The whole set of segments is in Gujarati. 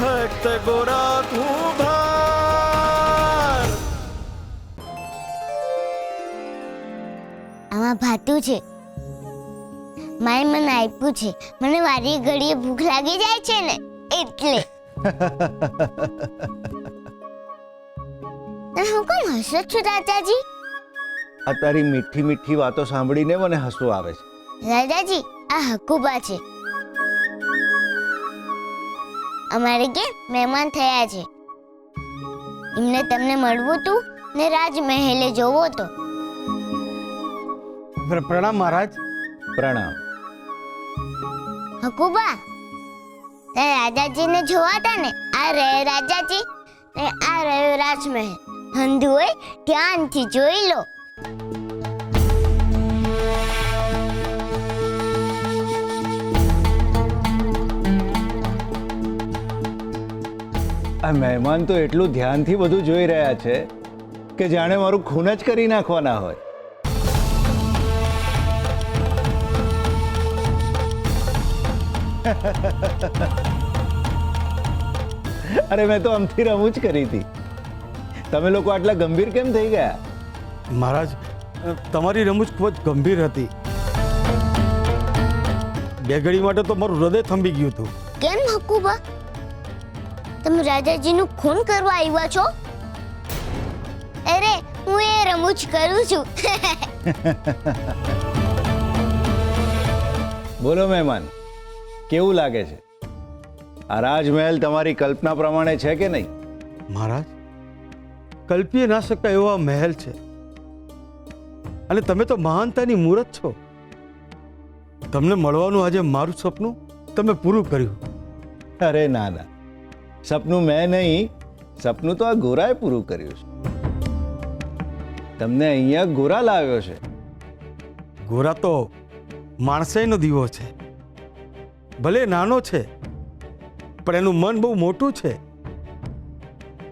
ભક્ત ગોરા તું ભાર. આમાં ભાતું છે. માએ મને આપ્યું છે. મને વારી ઘડીએ ભૂખ લાગી જાય છે ને એટલે. હું કોણ હસો છું રાજાજી? આ તારી મીઠી મીઠી વાતો સાંભળીને મને હસવું આવે છે. રાજાજી, આ હકુબા છે. અમારે કે મહેમાન થયા છે. એમને તમને મળવું તું ને રાજમહેલે જોવો તો. પ્રણામ મહારાજ. પ્રણામ. હકુબા, તે રાજાજીને જોવાતા ને? આ રહે રાજાજી ને આ રહ્યો રાજમહેલ. હંધુ હોય ધ્યાનથી જોઈ લો. આ મહેમાન તો એટલું ધ્યાનથી બધું જોઈ રહ્યા છે કે જાણે મારું ખૂન જ કરી નાખવાના હોય. અરે મેં તો આમથી રમૂજ કરી હતી. તમે લોકો આટલા ગંભીર કેમ થઈ ગયા? મહારાજ, તમારી રમૂજ ખૂબ જ ગંભીર હતી. બે ઘડી માટે તો મારું હૃદય થંભી ગયું હતું. કેમ હકુબા? તમે રાજાજીનું ખૂન કરવા આવ્યા છો? અરે, હું એ રમૂજ કરું છું. બોલો મહેમાન, કેવું લાગે છે? આ રાજમહેલ તમારી કલ્પના પ્રમાણે છે કે નહીં? મહારાજ, કલ્પી ના શકાય એવો આ મહેલ છે. અને તમે તો મહાનતાની મૂરત છો. તમને મળવાનું આજે મારું સપનું તમે પૂરું કર્યું. અરે ના ના, સપનું મેં નહીં, સપનું તો આ ગોરાએ પૂરું કર્યું છે. તમને અહીંયા ગોરા લાવ્યો છે. ગોરા તો માણસાઈનો દીવો છે. ભલે નાનો છે પણ એનું મન બહુ મોટું છે.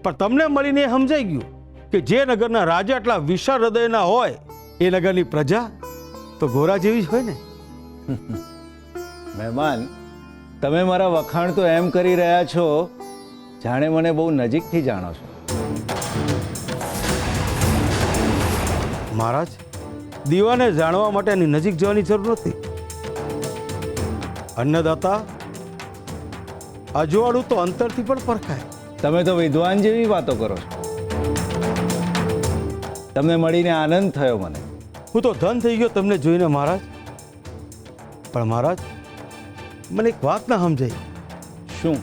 પણ તમને મળીને એ સમજાઈ ગયું કે જે નગરના રાજા આટલા વિશાળ હૃદયના હોય એ નગરની પ્રજા તો ગોરા જેવી જ હોય ને. મહેમાન, તમે મારા વખાણ તો એમ કરી રહ્યા છો જાણે મને બહુ નજીકથી જાણો છો. મહારાજ, દીવાને જાણવા માટે એની નજીક જવાની જરૂર નથી. અન્નદાતા અજવાળું તો અંતરથી પણ પરખાય. તમે તો વિદ્વાન જેવી વાતો કરો છો. તમને મળીને આનંદ થયો મને. હું તો ધન થઈ ગયો તમને જોઈને મહારાજ. પણ મહારાજ, મને એક વાત ના સમજાઈ. શું?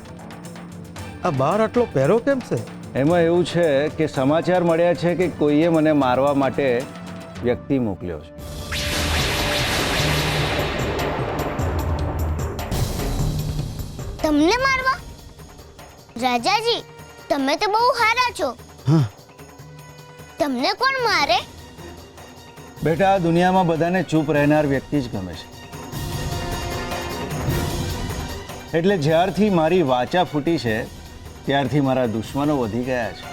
આ બહાર આટલો પહેરો કેમ છે? એમાં એવું છે કે સમાચાર મળ્યા છે કે કોઈએ મને મારવા માટે વ્યક્તિ મોકલ્યો છે. તમને મારવા? રાજાજી, તમે તો બહુ સારા છો. હા, તમને કોણ મારે? બેટા, આ દુનિયામાં બધાને ચૂપ રહેનાર વ્યક્તિ જ ગમે છે. એટલે જ્યારથી મારી વાચા ફૂટી છે ત્યારથી મારા દુશ્મનો વધી ગયા છે.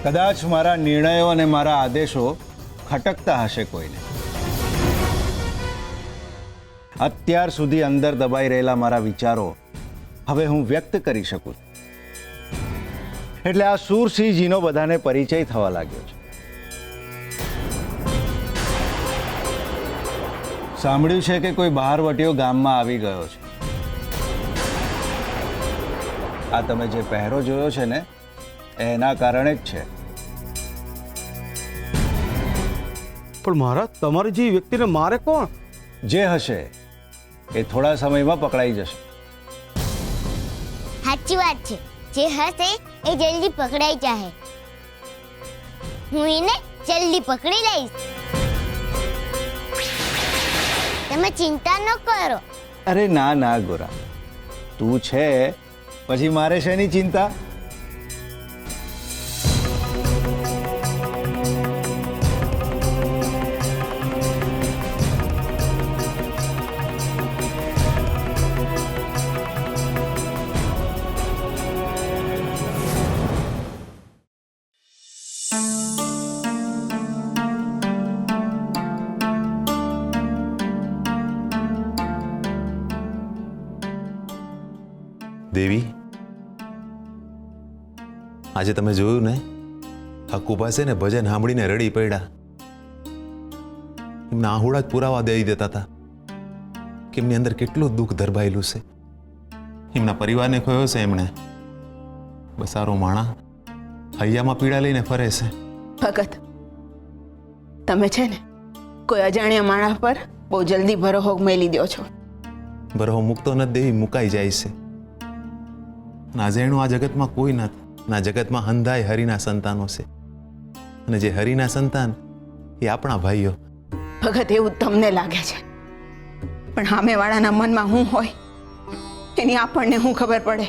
કદાચ મારા નિર્ણયો અને મારા આદેશો ખટકતા હશે કોઈને. અત્યાર સુધી અંદર દબાઈ રહેલા મારા વિચારો હવે હું વ્યક્ત કરી શકું છું. એટલે આ શૂરસિંહજીનો બધાને પરિચય થવા લાગ્યો છે. સાંભળ્યું છે કે કોઈ બહારવટીયો ગામમાં આવી ગયો છે. આ તમે જે પહેરો જોયો છે ને, એના કારણે જ છે. પણ મહારાજ, તમારી જે વ્યક્તિને મારે કોણ? જે હશે એ થોડા સમયમાં પકડાઈ જશે. સાચી વાત છે. જે હશે એ જલ્દી પકડાઈ જાય. હું એને જલ્દી પકડી લઈશ. તમે ચિંતા ન કરો. અરે ના ના ગોરા, તું છે પછી મારે શેની ચિંતા? દેવી, આજે તમે જોયું ને, હકુ પાસે ને ભજન સાંભળીને રડી પડ્યા. એમના આહુડા જ પુરાવા દઈ દેતા હતા કે એમની અંદર કેટલું દુઃખ ધરબાયેલું છે. એમના પરિવારને ખોયો છે એમણે. બસારો માણા હૈયામાં પીડા લઈને ફરે છે. ભગત, તમે છે ને કોઈ અજાણ્યા માણસ પર બહુ જલ્દી ભરોહો મેલી દો છો. બરહો મૂકતો નથી દેવી, મુકાઈ જાય છે. નાજેણું આ જગતમાં કોઈ નથી. ના જગતમાં હંધાય હરિના સંતાનો છે, અને જે હરિના સંતાન એ આપણા ભાઈઓ. ભગત, એવું તમને લાગે છે, પણ સામેવાળાના મનમાં શું હોય એની આપણને શું ખબર પડે?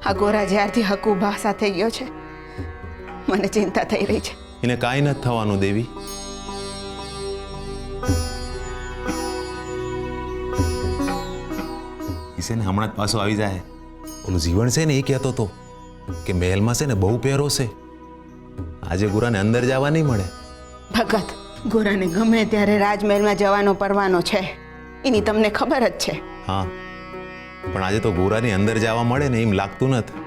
આ ગોરા જ્યારથી હકુબા સાથે ગયો છે, મને ચિંતા થઈ રહી છે. એને કાંઈ નથી થવાનું દેવી. ઈસે ને હમણાં જ પાછો આવી જાય. ઓલું જીવન છે ને એ કહેતો હતો કે મહેલમાં છે ને બહુ પહેરો છે, આજે ગુરાને અંદર જવા નહીં મળે. ભગત, ગોરાને ગમે ત્યારે રાજમહેલમાં જવાનો પરવાનો છે, એની તમને ખબર જ છે. હા, પણ આજે તો ગોરાની અંદર જવા મળે ને એમ લાગતું નથી.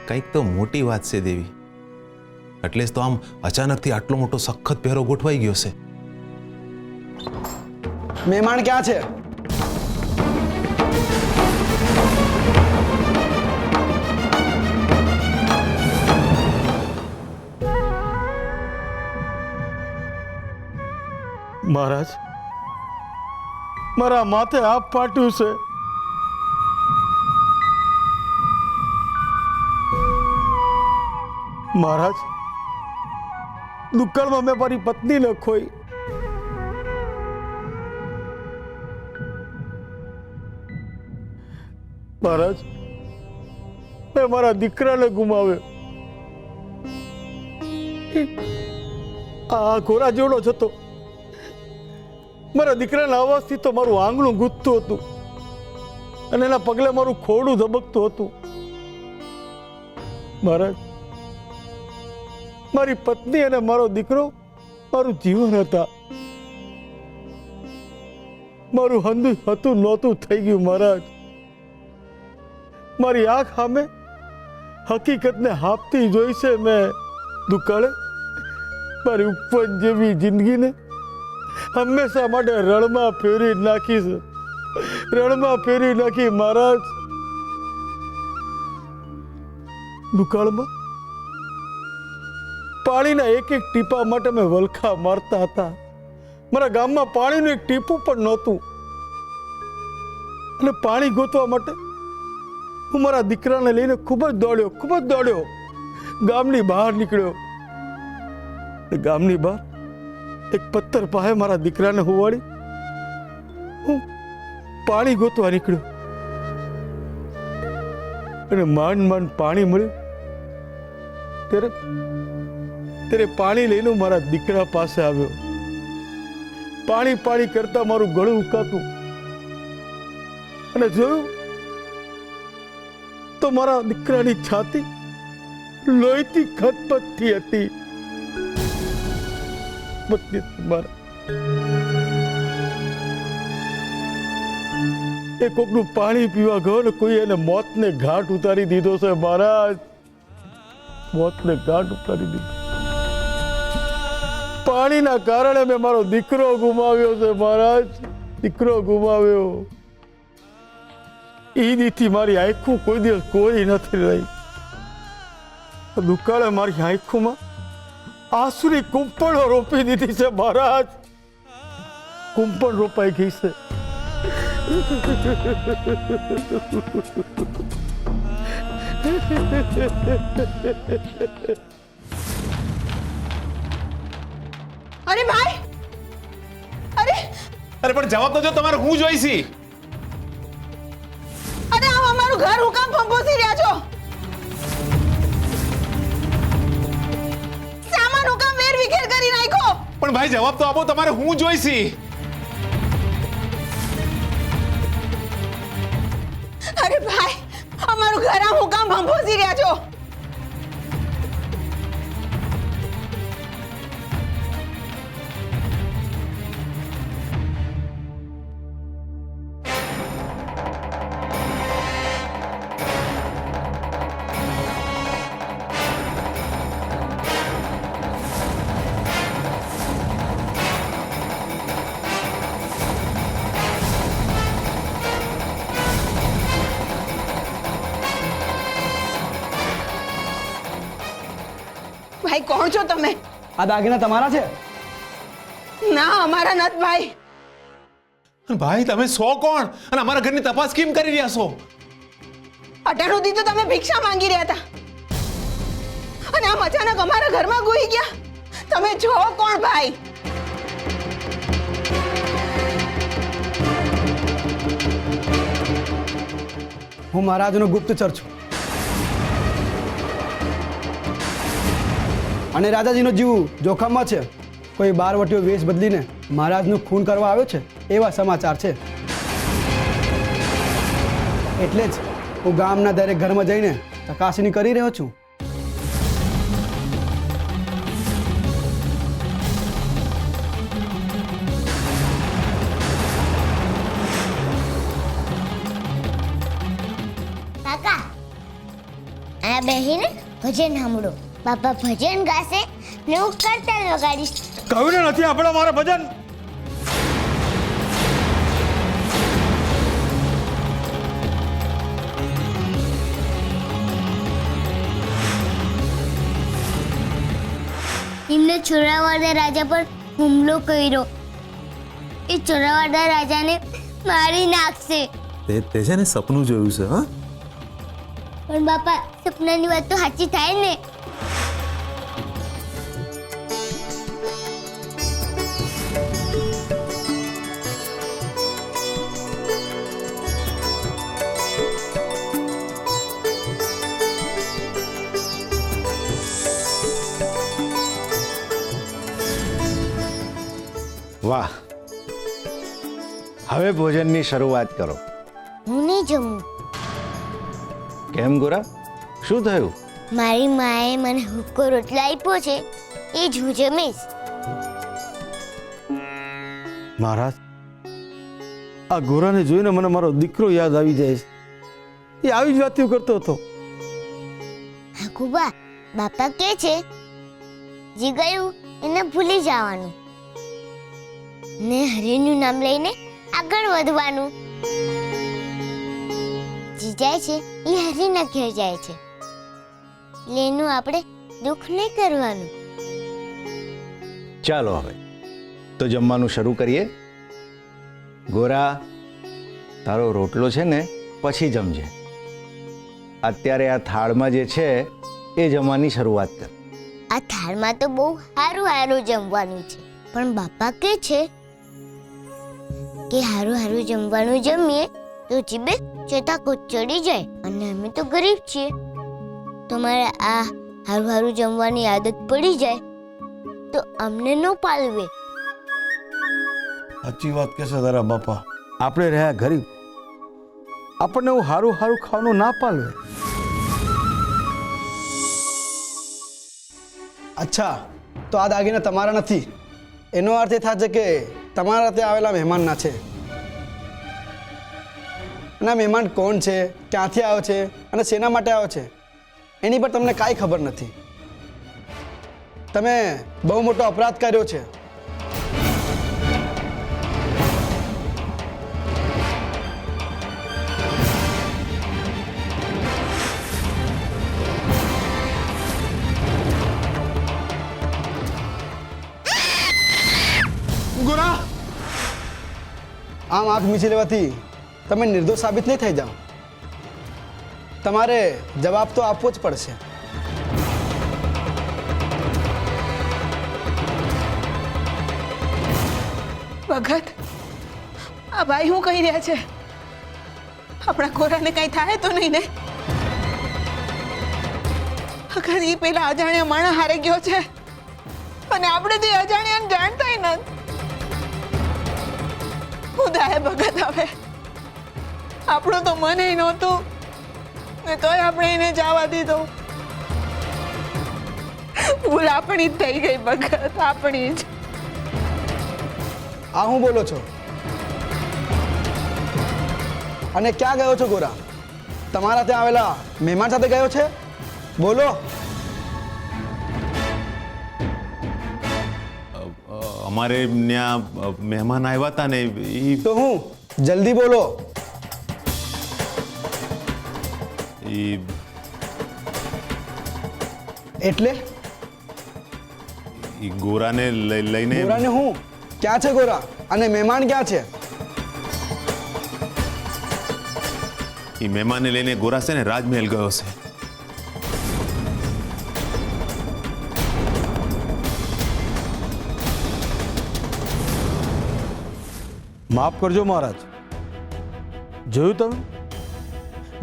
કંઈક તો મોટી વાત છે દેવી. એટલે જ તો આમ અચાનકથી આટલો મોટો સખત પહેરો ગોઠવાઈ ગયો છે. મહેમાન ક્યાં છે? મહારાજ, મારા માથે આપ ફાટ્યું છે. મહારાજ, દુકાળમાં મેં મારી પત્નીને ખોઈ. મહારાજ, મેં મારા દીકરાને ગુમાવ્યો. આ ઘોડા જેવડો જ હતો. મારા દીકરાના અવાજથી તો મારું આંગણું ગૂંથતું હતું, અને એના પગલે મારું ખોડું ધબકતું હતું. મહારાજ, મારી પત્ની અને મારો દીકરો મારું જીવન હતા. મારું હંધું હતું નહોતું થઈ ગયું. મહારાજ, મારી આંખ સામે હકીકતને હાપતી જોઈ છે મેં. દુકાળે મારી ઉપવન જેવી જિંદગીને હંમેશા માટે રણમાં ફેરવી નાખી છે. રણમાં ફેરવી નાખી. મહારાજ, દુકાળમાં પાણીના એક એક ટીપા માટે મેં વલખા મારતા હતા. મારા ગામમાં પાણીનું એક ટીપું પણ નહોતું, અને પાણી ગોતવા માટે હું મારા દીકરાને લઈને ખૂબ જ દોડ્યો. ગામની બહાર નીકળ્યો. ગામની બહાર એક પથ્થર પાસે મારા દીકરાને હુવાડી હું પાણી ગોતવા નીકળ્યો, અને માંડ પાણી મળ્યું. ત્યારે પાણી લઈને મારા દીકરા પાસે આવ્યો. પાણી કરતા મારું ગળું ઉકાતું, અને જોયું તો મારા દીકરાની છાતી લોહીથી ખતપથતી હતી. એ કોકનું પાણી પીવા ગયો ને કોઈ એને મોતને ઘાટ ઉતારી દીધો છે. મહારાજ, મોતને ઘાટ ઉતારી દીધો. પાણીના કારણે મેં મારો દીકરો ગુમાવ્યો છે. મહારાજ, દીકરો ગુમાવ્યો. ઈદીથી મારી આંખું કોઈ દિવસ કોઈ નથી રહી. દુકાળે મારી આંખોમાં આંસુની કુંપણો રોપી દીધી છે. મહારાજ, કુંપણ રોપાઈ ગઈ છે. અરે ભાઈ, અરે પણ જવાબ તો જો, તમારે હું જોઈશી. અરે આ અમારું ઘર હું કામ ફંફોસી રહ્યા છો? સામાન હું કામ વેર વિખેર કરી નાખ્યો? પણ ભાઈ જવાબ તો આપો, તમારે હું જોઈશી. અરે ભાઈ, અમારું ઘર હું કામ ફંફોસી રહ્યા છો? ભાઈ કોણ છો તમે? આ દાગીના તમારા છે? ના, અમારા નથી ભાઈ. અને ભાઈ તમે સો કોણ અને અમારા ઘરની તપાસ કેમ કરી રહ્યા છો? અટાણું દી તો તમે ભિક્ષા માંગી રહ્યા હતા અને આમ અચાનક અમારા ઘરમાં ઘૂસી ગયા. તમે છો કોણ ભાઈ? હું મહારાજનો ગુપ્તચર છું અને રાજાજીનો જીવ જોખમમાં છે. કોઈ બારવટીયો વેશ બદલીને મહારાજનું ખૂન કરવા આવ્યો છે એવા સમાચાર છે. એટલે જ હું ગામના દરેક ઘરમાં જઈને ચકાસણી કરી રહ્યો છું. કાકા આ બેહીને ભજન સાંભળો. બાપા ભજન ગાશે ને હું કરતાલ વગાડીશ. કહ્યું ને નથી આપણે મારા ભજન. એમને ચોરાવાડા રાજા પર હુમલો કર્યો. એ ચોરાવાડા રાજાને મારી નાખશે. તે છે ને સપનું જોયું છે. હા, પણ બાપા સપનાની વાત તો સાચી થાય ને. વાહ, હવે ભોજનની શરૂઆત કરો. હું નહીં જમું. કેમ ગોરા, શું થયું? મારી માએ મને હુક્કો રોટલો આપ્યો છે એ જ હું જમીશ. મહારાજ, આ ગોરાને જોઈને મને મારો દીકરો યાદ આવી જાય છે. એ આવી જ વાતો કરતો હતો. હકુબા, બાપા કે છે જે ગયું એને ભૂલી જવાનું ને હરિનું નામ લઈને આગળ વધવાનું. જે જાય છે એ હરિના ઘેર જાય છે એટલે એનું આપણે દુઃખ નહીં કરવાનું. ચાલો હવે તો જમવાનું શરૂ કરીએ. ગોરા, તારો રોટલો છે ને પછી જમજે. અત્યારે આ થાળમાં જે છે એ જમવાની શરૂઆત કર. આ થાળમાં તો બહુ સારું સારું જમવાનું છે, પણ બાપા કે છે કે સારું સારું જમવાનું જમીએ તો જીભે ચટાકો ચડી જાય અને અમે તો ગરીબ છીએ. તમારે આ સારું સારું જમવાની આદત પડી જાય તો અમને ન પાલવે. સાચી વાત કહેશે તારા બાપા. આપણે રહ્યા ગરીબ, આપણને હું સારું સારું ખાવાનું ના પાલવે. અચ્છા, તો આ દાગીના તમારા નથી. એનો અર્થ એ થાય છે કે તમારા ત્યાં આવેલા મહેમાનના છે. અને આ મહેમાન કોણ છે, ક્યાંથી આવ્યો છે અને શેના માટે આવ્યો છે એની પર તમને કાંઈ ખબર નથી. તમે બહુ મોટો અપરાધ કર્યો છે. ગોરા, આમ આંખ મીચી લેવાથી તમે નિર્દોષ સાબિત નહીં થઈ જાઓ. તમારે જવાબ તો આપવો જ પડશે. ભગત, આ ભાઈ શું કહી રહ્યા છે? આપણા ગોરાને કઈ થાય તો નહીં ને? અગર એ પેલા અજાણ્યા માણસ હારે ગયો છે અને આપણે તે અજાણ્યાને જાણતાય નથી. ઉદાય ભગત, હવે આપણું તો મને નહોતું ને તોય આપણે એને જવા દીધો. ભૂલ આપણી જ થઈ ગઈ ભગત, આપણી જ. આ હું બોલો છો? અને ક્યાં ગયો છો ગોરા? તમારા ત્યાં આવેલા મહેમાન સાથે ગયો છે? બોલો. અમારે ત્યાં મહેમાન આવ્યા હતા ને એ તો હું જલ્દી બોલો. એટલે એ ગોરાને લઈને ગોરાને હું ક્યાં છે ગોરા અને મહેમાન ક્યાં છે? એ મહેમાનને લઈને ગોરા છે ને રાજમહેલ ગયો છે. માફ કરજો મહારાજ, જોયું તમે?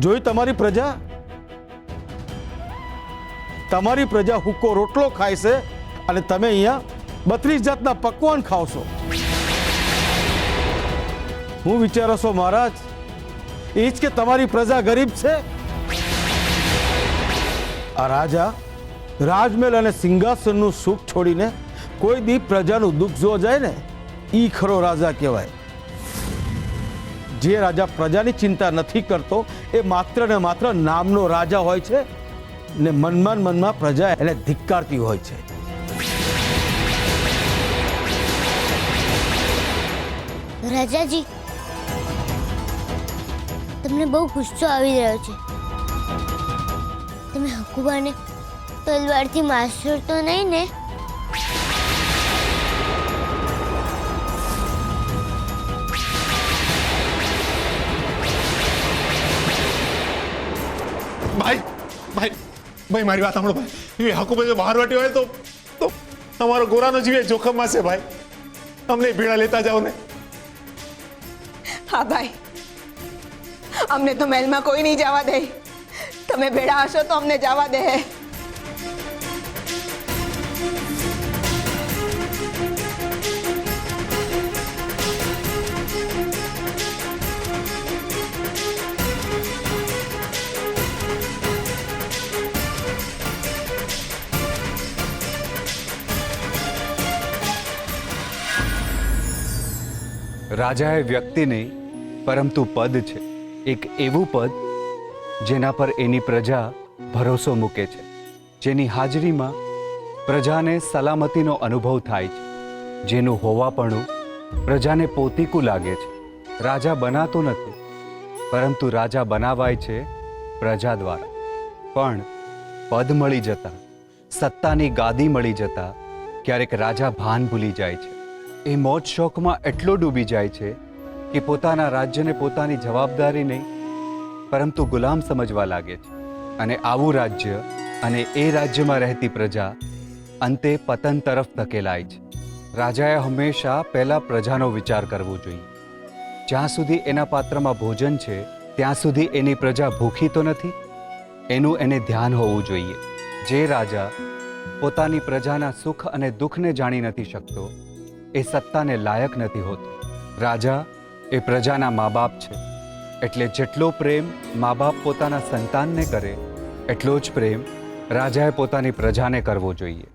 જોઈ તમારી પ્રજા? તમારી પ્રજા હુક્કો રોટલો ખાય છે અને તમે અહીંયા 32 જાતના પકવાન ખાવ છો. હું વિચારો છો મહારાજ? એ જ કે તમારી પ્રજા ગરીબ છે? આ રાજા રાજમહેલ અને સિંહાસનનું સુખ છોડીને કોઈ દી પ્રજાનું દુઃખ જો જાય ને, ઈ ખરો રાજા કહેવાય. જે રાજા પ્રજાની ચિંતા નથી કરતો એ માત્ર ને માત્ર નામનો રાજા હોય છે ને મનમાં પ્રજા એને ધિક્કારતી હોય છે. રાજાજી, તમને બહુ ગુસ્સો આવી રહ્યો છે. તમે હકુબાને તલવારથી મારશો તો નહીં ને? ભાઈ ભાઈ ભાઈ મારી વાત સાંભળો ભાઈ. એ હકુબે જો બહાર વાટ્યો હોય તો તમારો ગોરાનો જીવ જોખમમાં છે ભાઈ. અમને ભેળા લેતા જાઓ ને. હા ભાઈ, અમને તો મહેલમાં કોઈ નહીં જવા દે. તમે ભેળા હશો તો અમને જવા દે. રાજા એ વ્યક્તિ નહીં પરંતુ પદ છે. એક એવું પદ જેના પર એની પ્રજા ભરોસો મૂકે છે, જેની હાજરીમાં પ્રજાને સલામતીનો અનુભવ થાય છે, જેનું હોવાપણું પ્રજાને પોતીકું લાગે છે. રાજા બનાતો નથી પરંતુ રાજા બનાવાય છે પ્રજા દ્વારા. પણ પદ મળી જતા, સત્તાની ગાદી મળી જતા ક્યારેક રાજા ભાન ભૂલી જાય છે. એ મોજ શોખમાં એટલો ડૂબી જાય છે કે પોતાના રાજ્યને પોતાની જવાબદારી નહીં પરંતુ ગુલામ સમજવા લાગે છે. અને આવું રાજ્ય અને એ રાજ્યમાં રહેતી પ્રજા અંતે પતન તરફ ધકેલાય છે. રાજાએ હંમેશા પહેલા પ્રજાનો વિચાર કરવો જોઈએ. જ્યાં સુધી એના પાત્રમાં ભોજન છે ત્યાં સુધી એની પ્રજા ભૂખી તો નથી, એનું એને ધ્યાન હોવું જોઈએ. જે રાજા પોતાની પ્રજાના સુખ અને દુઃખને જાણી નથી શકતો એ સત્તાને લાયક નથી હોતો. રાજા એ પ્રજાના મા બાપ છે, એટલે જેટલો પ્રેમ મા બાપ પોતાના સંતાનને કરે એટલો જ પ્રેમ રાજાએ પોતાની પ્રજાને કરવો જોઈએ.